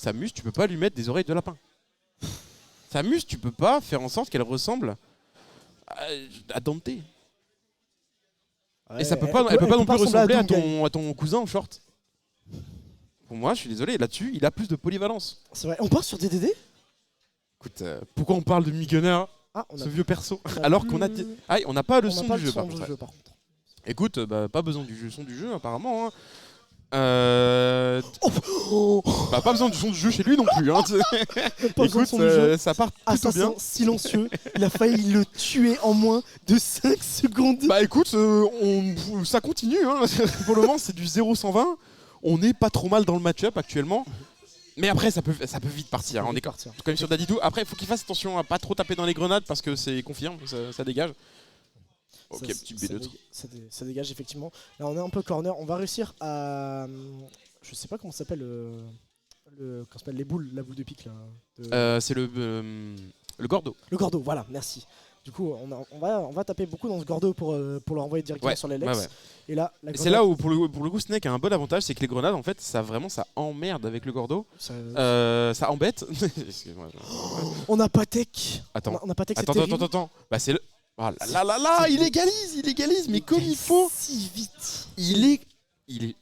Samus, tu peux pas lui mettre des oreilles de lapin. Samus, tu peux pas faire en sorte qu'elle ressemble à Dante. Ouais, Et ça peut pas, elle peut pas non plus ressembler à ton cousin en short. Pour moi, je suis désolé, là-dessus, il a plus de polyvalence. C'est vrai. On part sur DDD. Écoute, pourquoi on parle de Migunner, ce vieux perso, alors qu'on a... Ah, on n'a pas le son du jeu, par contre. Écoute, pas besoin du son du jeu, apparemment. Hein. Pas besoin du son du jeu chez lui non plus. Hein. Écoute, ça part plutôt Assassin bien. silencieux, il a failli le tuer en moins de 5 secondes. Bah écoute, ça continue. Hein. Pour le moment, c'est du 0-120. On n'est pas trop mal dans le match-up actuellement. Mais après, ça peut vite partir. On est quand même sur Dadidou. Après, il faut qu'il fasse attention à pas trop taper dans les grenades parce que c'est confirme, ça dégage. Ok, petit B2. Ça dégage effectivement. Là, on est un peu corner. On va réussir à. Je sais pas comment ça s'appelle comment ça s'appelle les boules, la boule de pique là. C'est le Gordo. Le Gordo, voilà, merci. Du coup, on va taper beaucoup dans ce Gordo pour le renvoyer directement sur les Lex. Ouais. Et là, c'est là où pour le coup Snake a un bon avantage, c'est que les grenades en fait ça emmerde avec le Gordo. Ça embête. Excuse-moi. On a Patek. Attends. On a Patek. Attends. Bah c'est le. Oh là, il égalise, mais comme il faut. Si vite. Il est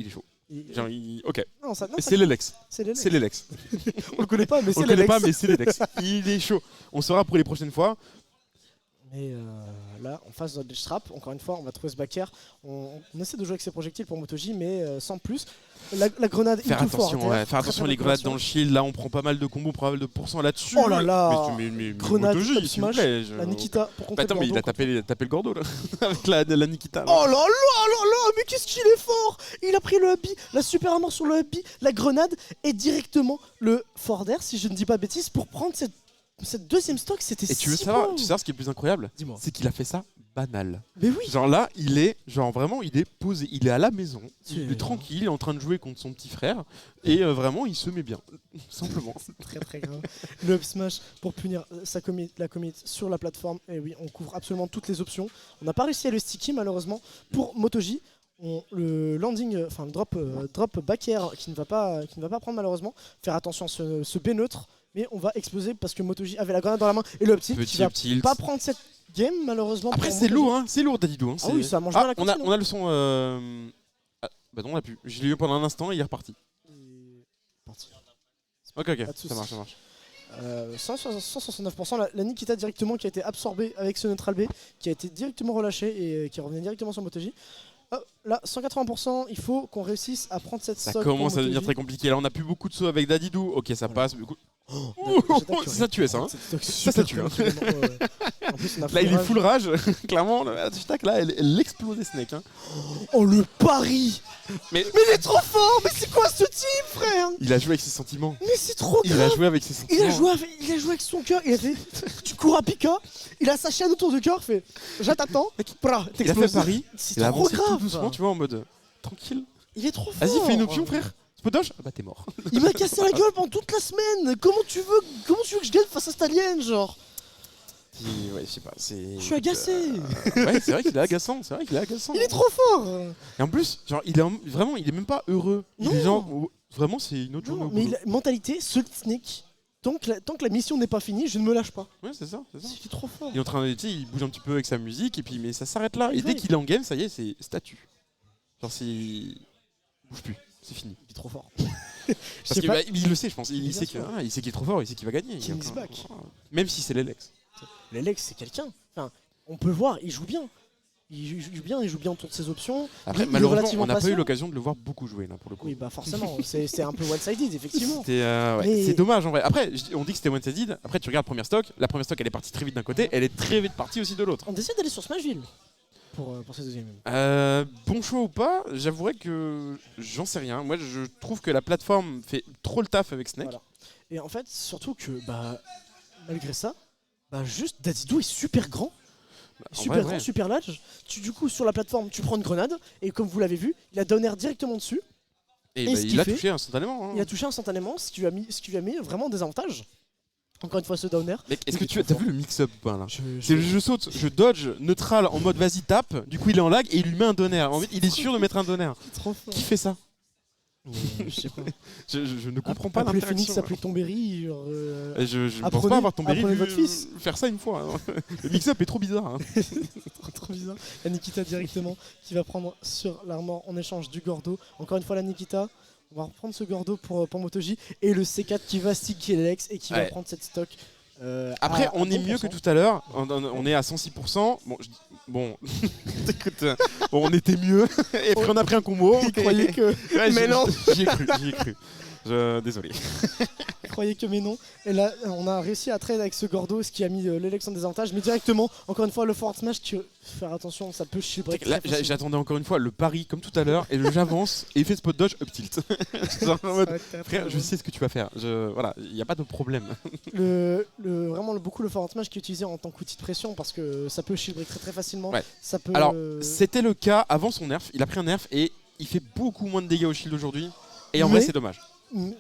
chaud. Genre, ok. Non, c'est l'Elex. C'est l'Elex. On le connaît pas, mais c'est l'Elex. Il est chaud. On saura pour les prochaines fois. Mais là, on face notre strap. Encore une fois, on va trouver ce backer. On essaie de jouer avec ses projectiles pour MotoG, mais sans plus. La grenade, faire attention les grenades dans le shield. Là, on prend pas mal de combos, pas mal de pourcents là-dessus. Oh là là. Mais grenade, MotoG, s'il vous plaît. La Nikita pour contrer attends, mais il a tapé le Gordo là, avec la Nikita. Là. Oh là là, mais qu'est-ce qu'il est fort! Il a pris le Happy, la super armor sur le Happy, la grenade et directement le Forder, si je ne dis pas bêtise, pour prendre cette deuxième stock. C'était. Et tu veux savoir ce qui est le plus incroyable? Dis-moi. C'est qu'il a fait ça banal. Mais oui. Genre là, il est posé, il est à la maison, il est tranquille, il est en train de jouer contre son petit frère et vraiment il se met bien, simplement. C'est très très grave. Le up smash pour punir la commit sur la plateforme. Et oui, on couvre absolument toutes les options. On n'a pas réussi à le sticky malheureusement pour MotoG. Le landing, enfin le drop back air qui ne va pas prendre malheureusement. Faire attention à ce B neutre. Mais on va exploser parce que MotoG avait la grenade dans la main et le up tilt qui va pas prendre cette game malheureusement. Après c'est lourd, hein, c'est lourd Dadidou. Hein, ah oui, ça mange bien la on a le son. Bah non, on l'a plus. Je l'ai eu pendant un instant et il est reparti. Ok, ça marche. 169%, la Nikita directement qui a été absorbée avec ce neutral B, qui a été directement relâché et qui revenait directement sur MotoG. Là, 180%, il faut qu'on réussisse à prendre cette stock. Ça commence à devenir très compliqué. Là, on n'a plus beaucoup de sauts avec Dadidou. Ok, ça passe. Ça tuait ça. Hein. Ça tue. Hein. Là, il est full rage. Clairement, là, elle explosait Snake. Hein. Oh, le pari! Mais il est trop fort! Mais c'est quoi ce type, frère? Il a joué avec ses sentiments. Mais c'est trop grave! Il a joué avec ses sentiments. Il a joué avec son cœur. Il a fait. Tu cours à Pika. Il a sa chaîne autour du cœur. Fait. J'attends. Il a fait Paris. C'est trop grave. Tout doucement, tu vois, en mode tranquille. Il est trop fort. Vas-y, fais une option, frère. Spotoche? Bah t'es mort. Il m'a cassé la gueule pendant toute la semaine. Comment tu veux que je gagne face à Stallion, genre? Ouais, je sais pas. Je suis agacé. Ouais, c'est vrai qu'il est agaçant. Il est trop fort. Et en plus, genre, il est même pas heureux. Il est genre, vraiment, c'est une autre journée. Mais mentalité, Solid Snake. Tant que la mission n'est pas finie, je ne me lâche pas. Ouais, c'est ça. Il est trop fort. Il est en train de, il bouge un petit peu avec sa musique et puis, mais ça s'arrête là. Et dès qu'il est en game, ça y est, c'est statut. Genre, il bouge plus. C'est fini. Il est trop fort. Parce qu'il le sait, je pense. Il sait qu'il est trop fort, il sait qu'il va gagner. Même si c'est l'Elex. L'Elex, c'est quelqu'un. Enfin, on peut le voir, il joue bien. Il joue bien autour de ses options. Après, malheureusement, on n'a pas eu l'occasion de le voir beaucoup jouer là pour le coup. Oui, bah forcément, c'est un peu one-sided, effectivement. C'est dommage en vrai. Après, on dit que c'était one-sided. Après, tu regardes première stock. La première stock, elle est partie très vite d'un côté. Elle est très vite partie aussi de l'autre. On décide d'aller sur Smashville pour cette deuxième. Bon choix ou pas, j'avouerais que j'en sais rien. Moi, je trouve que la plateforme fait trop le taf avec Snake. Voilà. Et en fait, surtout que malgré ça, juste Dadidou est super grand. Super large. Du coup, sur la plateforme, tu prends une grenade et comme vous l'avez vu, il a down air directement dessus. Et il a touché instantanément. Hein. Il a touché instantanément, ce qui lui a mis vraiment des avantages. Encore une fois, ce down air. Mais est-ce que tu as vu le mix-up ou pas là? Je saute, je dodge, neutral en mode vas-y tape. Du coup, il est en lag et il lui met un down air. En fait, il est sûr de mettre un down air. Qui fait ça? Je sais pas. Je ne comprends pas Appeler l'interaction. Phoenix, appeler Tombéry. Et je ne pense pas avoir Tombéry apprenez votre fils. faire ça une fois. Hein. Le mix-up est trop bizarre. Hein. Trop bizarre. La Nikita directement qui va prendre sur l'armor en échange du Gordo. Encore une fois la Nikita. On va reprendre ce Gordo pour MotoG. Et le C4 qui va sticker l'Alex et qui va prendre cette stock. Après, on est bon mieux que pourcent. tout à l'heure. On est à 106%. Bon, écoute, on était mieux. Et puis on a pris un combo. Il croyait que. Ouais, Mais non. J'y ai cru. Désolé. Croyez que mais non. Et là, on a réussi à trade avec ce Gordo, ce qui a mis l'Alex en désavantage. Mais directement, encore une fois, le forward smash, faire attention, ça peut chier. Là, j'attendais encore une fois le pari comme tout à l'heure et j'avance et il fait spot dodge up tilt. Genre en mode, frère, je sais ce que tu vas faire. Voilà, il n'y a pas de problème. Vraiment beaucoup le forward smash qui est utilisé en tant qu'outil de pression parce que ça peut shield break très très facilement. Ouais. Ça peut, Alors, c'était le cas avant son nerf. Il a pris un nerf et il fait beaucoup moins de dégâts au shield aujourd'hui. Et en vrai, c'est dommage. Il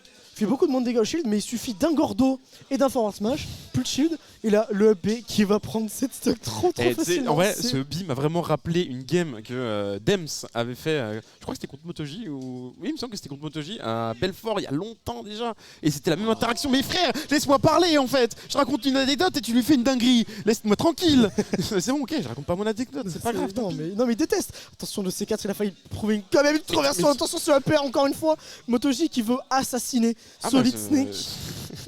fait beaucoup de moins de dégâts au shield, mais il suffit d'un Gordo et d'un forward smash, plus de shield, et là le B qui va prendre cette stock trop facilement. En vrai, ce B m'a vraiment rappelé une game que Dems avait fait, je crois que c'était contre MotoG, ou... oui, il me semble que c'était contre MotoG, à Belfort il y a longtemps déjà, et c'était la même interaction. Mais frère, laisse-moi parler en fait, je raconte une anecdote et tu lui fais une dinguerie, laisse-moi tranquille. C'est bon, ok, je raconte pas mon anecdote, c'est pas grave. Non mais il déteste. Attention, le C4 il a failli prouver quand même une conversion. Attention sur la paire encore une fois. MotoG qui veut assassiner Solid Snake.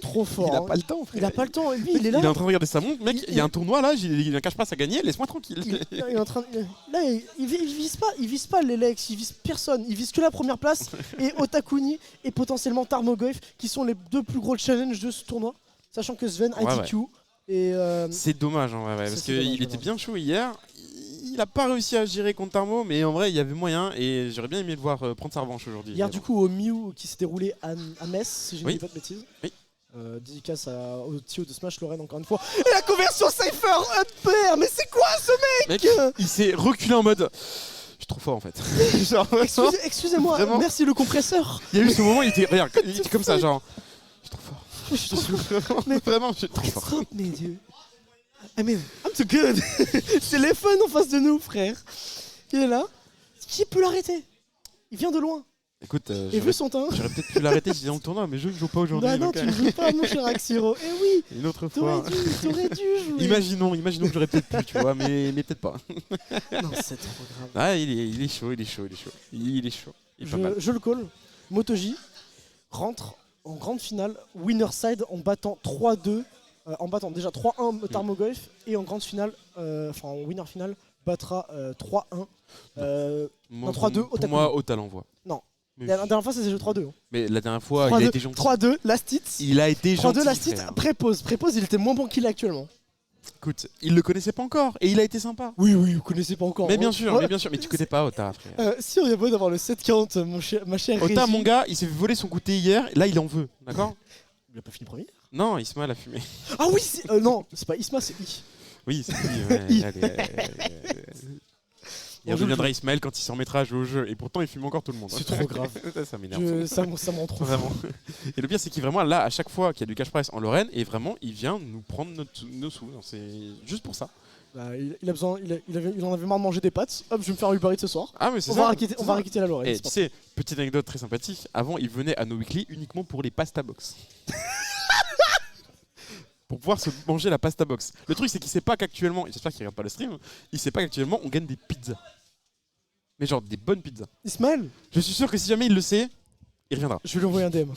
Trop fort. Il a pas le temps, frère. Il a pas le temps. Lui, il est là. Il est en train de regarder sa montre, mec. Il y a un tournoi là, il a un cache-passe à gagner. Laisse-moi tranquille. Il est en train. Là, il vise pas les Lex, il vise personne. Il vise que la première place et Otakuni et potentiellement Tarmogoyf qui sont les deux plus gros challenges de ce tournoi, sachant que Sven, IDQ et. C'est dommage, hein, parce qu'il était bien chaud hier. Il a pas réussi à gérer contre Tarmo, mais en vrai il y avait moyen et j'aurais bien aimé le voir prendre sa revanche aujourd'hui. Hier, du coup, au Mew qui s'est déroulé à Metz, si je ne dis pas de bêtises. Oui. Dédicace au Tio de Smash Lorraine encore une fois. Et la conversion Cypher Upper. Mais c'est quoi ce mec, il s'est reculé en mode. Je suis trop fort en fait. Excusez-moi, vraiment. Merci le compresseur. Il y a eu ce moment, il était comme ça, genre. Je suis trop fort. Mais vraiment, je suis trop fort. Mes dieux. I mean, I'm too good. C'est les fun en face de nous, frère. Il est là. Qui peut l'arrêter? Il vient de loin. Écoute, et vu son teint, j'aurais peut-être pu l'arrêter si j'étais dans le tournoi, mais je ne joue pas aujourd'hui. Non, tu ne joues pas, mon cher Axiro. Eh oui. Une autre fois. T'aurais dû jouer. Imaginons que j'aurais peut-être pu, tu vois, mais peut-être pas. Non, c'est trop grave. Ah, il est chaud. Il est chaud. Je le call. MotoG rentre en grande finale, winner side en battant 3-2. En battant déjà 3-1 Tarmogoyf et en grande finale, en winner finale, battra 3-1. Non, 3-2 Otakuni. Pour moi, Ota l'envoie. Non. La dernière fois, c'était le 3-2. Hein. Mais la dernière fois, il a été gentil. 3-2, last hit. Il a été gentil. 3-2, last hit, pré-pause. Pré-pause, il était moins bon qu'il est actuellement. Écoute, il le connaissait pas encore et il a été sympa. Oui, vous connaissez pas encore. Mais bien sûr, mais tu connais pas Ota, frère. Si on est beau d'avoir le 7-40, ma chère Ota, Régie. mon gars, il s'est fait voler son goûter hier, là il en veut, d'accord? Il a pas fini premier? Non, Isma l'a fumé. Ah oui, non, c'est pas Isma, c'est I. Oui, c'est I. Il reviendra Ismaël quand il s'en remettra à jouer au jeu et pourtant il fume encore tout le monde. C'est trop grave. Ça m'énerve. Ça me rend trop vraiment. Et le pire c'est qu'il vraiment là à chaque fois qu'il y a du cash price en Lorraine et vraiment il vient nous prendre nos sous. C'est juste pour ça. Bah, il a besoin, il en avait marre de manger des pâtes. Hop, je vais me faire un Uber Eats ce soir. Ah mais c'est on ça. Va raqueter la Lorraine. Et tu sais, petite anecdote très sympathique. Avant il venait à nos weekly uniquement pour les pasta box. Pour pouvoir se manger la pasta box. Le truc c'est qu'il sait pas qu'actuellement, et j'espère qu'il regarde pas le stream, il sait pas qu'actuellement on gagne des pizzas. Mais genre des bonnes pizzas. Ismaël, je suis sûr que si jamais il le sait, il reviendra. Je vais lui envoyer un DM.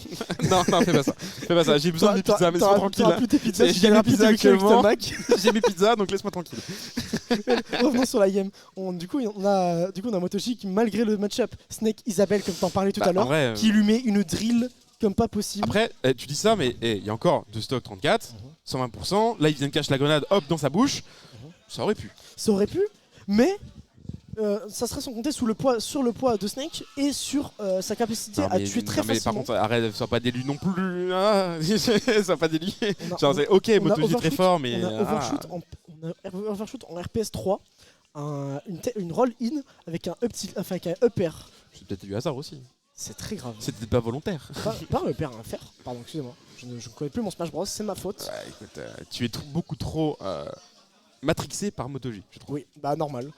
non, fais pas ça. Fais pas ça. J'ai besoin de mes pizzas, mais sois tranquille. Plus tes pizzas, j'ai mes pizzas actuellement. J'ai mes pizzas, donc laisse-moi tranquille. Revenons sur la game. Du coup, on a MotoG qui, malgré le match-up, Snake Isabelle, comme t'en parlais tout à l'heure, qui lui met une drill comme pas possible. Après, tu dis ça, mais il y a encore de stock 34, 120%. Là, il vient de cacher la grenade, hop, dans sa bouche. Ça aurait pu. Ça aurait pu, mais ça serait sans compter sur le poids de Snake et sur sa capacité à tuer très facilement. Par contre, arrête, sois pas délu non plus. Sois pas délu. Genre, c'est ok, MotoG très fort, mais. On a overshoot en RPS 3, une roll-in avec un up air. C'est peut-être du hasard aussi. C'est très grave. C'était pas volontaire. Pas un up air, un fer. Pardon, excusez-moi. Je ne connais plus mon Smash Bros, c'est ma faute. Ouais, écoute, tu es beaucoup trop. Matrixé par MotoG, je trouve. Oui, bah normal.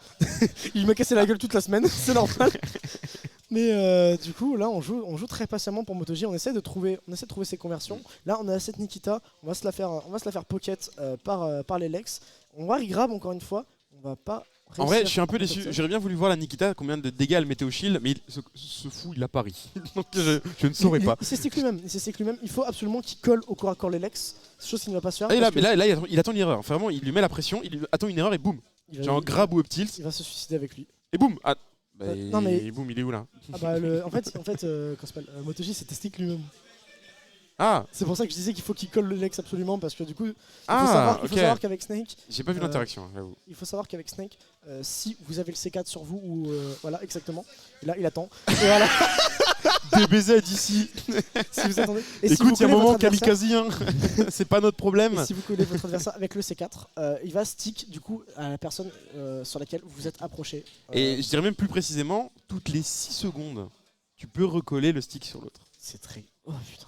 Il m'a cassé la gueule toute la semaine, c'est normal. Mais du coup, là, on joue très patiemment pour MotoG. On essaie de trouver ses conversions. Là, on a cette Nikita. On va se la faire pocket par les Lex. On va regrab encore une fois. On va pas. En vrai, je suis un réussir peu à déçu. pocket. J'aurais bien voulu voir la Nikita, combien de dégâts elle mettait au shield, mais ce fou, il a pari. Donc je ne saurais pas. Il s'esticle lui-même. Il faut absolument qu'il colle au corps à corps les Lex. Chose qui ne va pas se faire. Ah, parce que là, il attend une erreur. Enfin, vraiment, il lui met la pression, il attend une erreur et boum. il va- Genre grab ou up tilt il va se suicider avec lui. et boum. Ah, bah, non, mais- boum, il est où là? Ah bah, en fait, comment ça s'appelle MotoG, c'est testique lui-même. Ah, C'est pour ça que je disais qu'il faut qu'il colle le Lex absolument parce que du coup, il faut ah, savoir qu'avec Snake, j'ai pas vu l'interaction, j'avoue. il faut savoir qu'avec Snake, si vous avez le C4 sur vous ou voilà exactement, et là il attend. Et voilà, DBZ ici. si vous attendez. Et si Écoute, vous il y a un collez moment votre adversaire- kamikaze, hein. C'est pas notre problème. et si vous collez votre adversaire avec le C4, il va stick du coup à la personne sur laquelle vous êtes approché. Et je dirais même plus précisément, toutes les 6 secondes, tu peux recoller le stick sur l'autre. C'est très. Oh putain.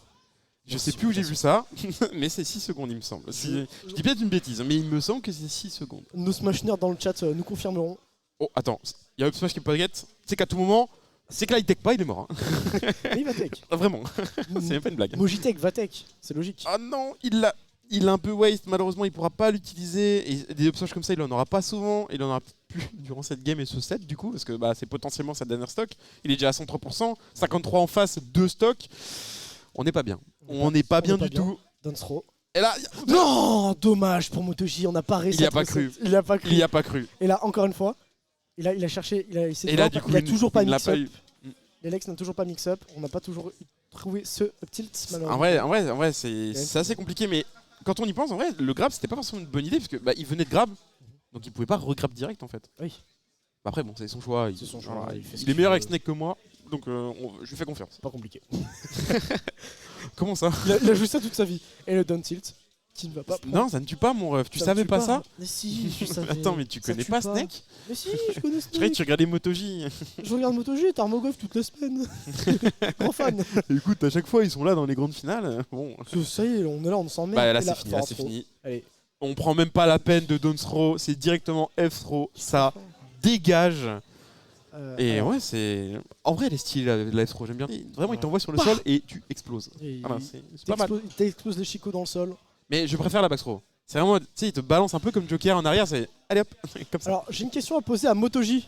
Je sais plus où j'ai vu ça, mais c'est 6 secondes, il me semble. Je dis peut-être une bêtise, mais il me semble que c'est 6 secondes. Nos Smashners dans le chat nous confirmeront. Oh, attends, il y a Up Smash qui est pas get. C'est qu'à tout moment, c'est que là, il tech pas, il est mort. Hein. Mais il va tech. Ah, vraiment, c'est même pas une blague. Mojitech va tech, c'est logique. Ah non, il l'a un peu waste, malheureusement, il pourra pas l'utiliser. Et des Up Smash comme ça, il en aura pas souvent. Il en aura peut-être plus durant cette game et ce set, du coup, parce que bah, c'est potentiellement sa dernière stock. Il est déjà à 103%, 53 en face, 2 stocks. On n'est pas bien. On n'est pas bien du tout. Dunsthrow. Et là, Non, dommage pour MotoG, on n'a pas réussi. Il y a pas cru. Il y a pas cru. il y a pas cru. Et là, encore une fois, il a cherché, il a essayé Et de là, voir, du coup, il a toujours pas il l'a mix-up. eu. Les Lex n'a toujours pas mix-up. On n'a pas toujours trouvé ce up tilt, malheureusement. En vrai, c'est assez compliqué, mais quand on y pense, en vrai, le grab, c'était pas forcément une bonne idée, parce que bah, il venait de grab, donc il pouvait pas regrab direct en fait. Oui. Bah, après, bon, c'est son choix. C'est son choix, il fait ce Il est qu'il meilleur veut. avec Snake que moi, donc je lui fais confiance. C'est pas compliqué. Comment ça? Il a joué ça toute sa vie. Et le down tilt, qui ne va pas prendre. Non, ça ne tue pas, mon ref. Tu Ça savais tue pas ça? Mais si, je savais. Attends, mais tu Ça connais tue pas Snake? Mais si, je connais Je croyais que Snake. tu regardais MotoG. Je regarde MotoG, Tarmogoff toutes les semaines. Grand fan. Écoute, à chaque fois, ils sont là dans les grandes finales. Bon. Ça y est, on est là, on s'en met. Bah là, Et c'est fini. Là, c'est Throw. fini. Allez. On prend même pas la peine de down throw, c'est directement F throw. Ça dégage. Et alors, ouais, c'est. En vrai, elle est stylée, la F throw, j'aime bien. Vraiment, il t'envoie sur le Bah sol et tu exploses. et Voilà, il c'est pas mal. t'explose les chicots dans le sol. Mais je préfère la back throw. C'est vraiment, tu sais, il te balance un peu comme Joker en arrière, c'est allez hop, comme ça. Alors, j'ai une question à poser à MotoG.